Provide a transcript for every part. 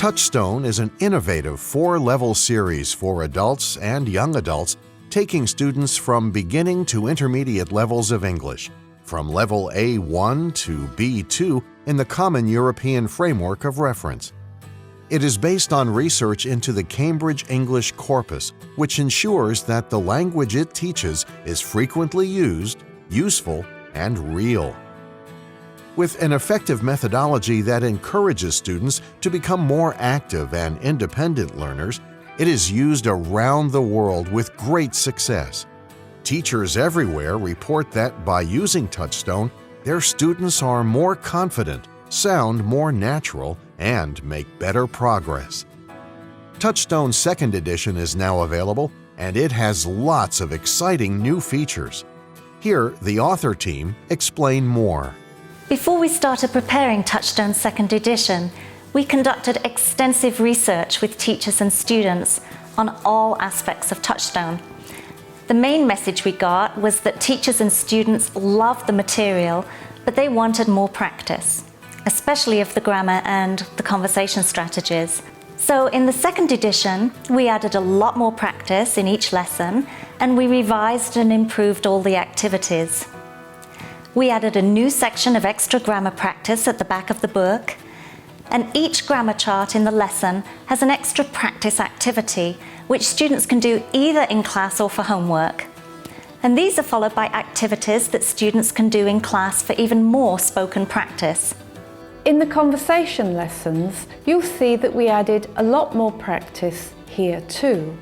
Touchstone is an innovative 4-level series for adults and young adults, taking students from beginning to intermediate levels of English, from level A1 to B2 in the Common European Framework of Reference. It is based on research into the Cambridge English corpus, which ensures that the language it teaches is frequently used, useful, and real. With an effective methodology that encourages students to become more active and independent learners, it is used around the world with great success. Teachers everywhere report that by using Touchstone, their students are more confident, sound more natural, and make better progress. Touchstone Second Edition is now available, and it has lots of exciting new features. Here, the author team explain more. Before we started preparing Touchstone Second Edition, we conducted extensive research with teachers and students on all aspects of Touchstone. The main message we got was that teachers and students loved the material, but they wanted more practice, especially of the grammar and the conversation strategies. So in the second edition, we added a lot more practice in each lesson, and we revised and improved all the activities. We added a new section of extra grammar practice at the back of the book, and each grammar chart in the lesson has an extra practice activity which students can do either in class or for homework. And these are followed by activities that students can do in class for even more spoken practice. In the conversation lessons, you'll see that we added a lot more practice here too.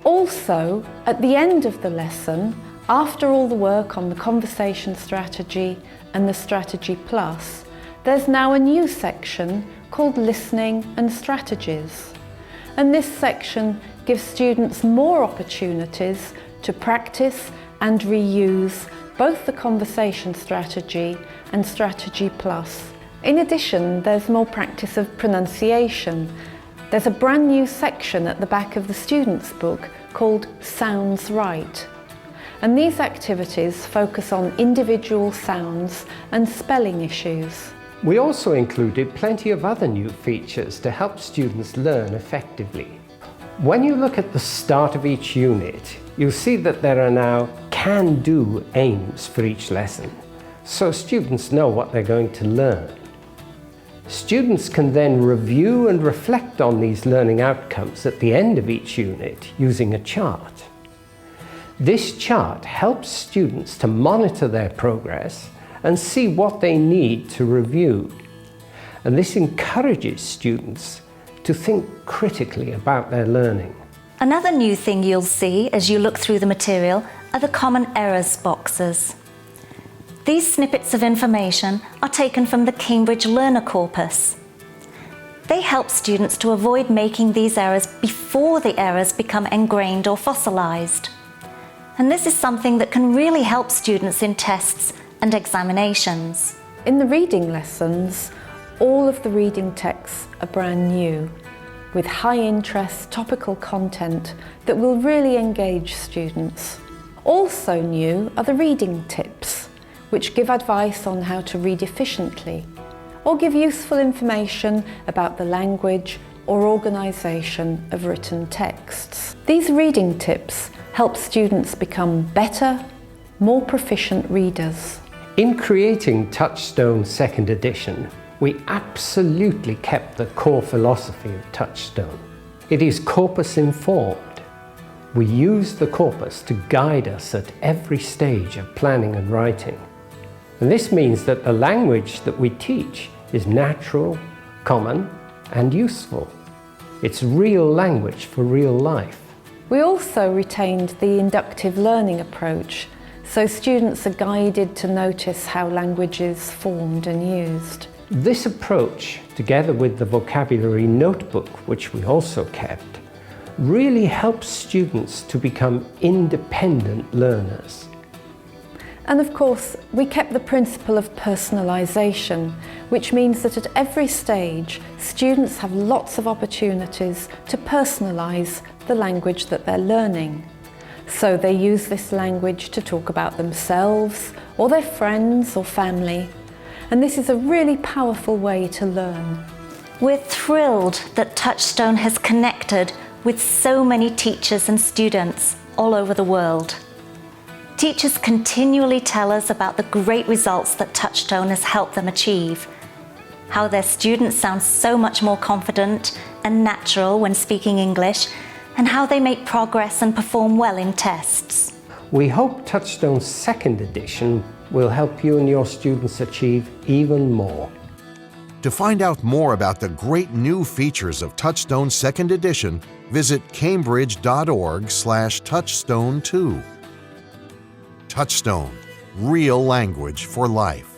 Also, at the end of the lesson, after all the work on the conversation strategy and the strategy plus, there's now a new section called Listening and Strategies. And this section gives students more opportunities to practice and reuse both the conversation strategy and strategy plus. In addition, there's more practice of pronunciation. There's a brand new section at the back of the student's book called Sounds Right. And these activities focus on individual sounds and spelling issues. We also included plenty of other new features to help students learn effectively. When you look at the start of each unit, you'll see that there are now can-do aims for each lesson, so students know what they're going to learn. Students can then review and reflect on these learning outcomes at the end of each unit using a chart. This chart helps students to monitor their progress and see what they need to review. And this encourages students to think critically about their learning. Another new thing you'll see as you look through the material are the common errors boxes. These snippets of information are taken from the Cambridge Learner Corpus. They help students to avoid making these errors before the errors become ingrained or fossilized. And this is something that can really help students in tests and examinations. In the reading lessons, all of the reading texts are brand new, with high interest topical content that will really engage students. Also new are the reading tips, which give advice on how to read efficiently, or give useful information about the language or organisation of written texts. These reading tips help students become better, more proficient readers. In creating Touchstone Second Edition, we absolutely kept the core philosophy of Touchstone. It is Corpus Informed. We use the corpus to guide us at every stage of planning and writing. And this means that the language that we teach is natural, common, and useful. It's real language for real life. We also retained the inductive learning approach, so students are guided to notice how language is formed and used. This approach, together with the vocabulary notebook, which we also kept, really helps students to become independent learners. And of course, we kept the principle of personalization, which means that at every stage, students have lots of opportunities to personalize the language that they're learning. So they use this language to talk about themselves, or their friends or family. And this is a really powerful way to learn. We're thrilled that Touchstone has connected with so many teachers and students all over the world. Teachers continually tell us about the great results that Touchstone has helped them achieve, how their students sound so much more confident and natural when speaking English, and how they make progress and perform well in tests. We hope Touchstone Second Edition will help you and your students achieve even more. To find out more about the great new features of Touchstone Second Edition, visit cambridge.org/touchstone2. Touchstone, real language for life.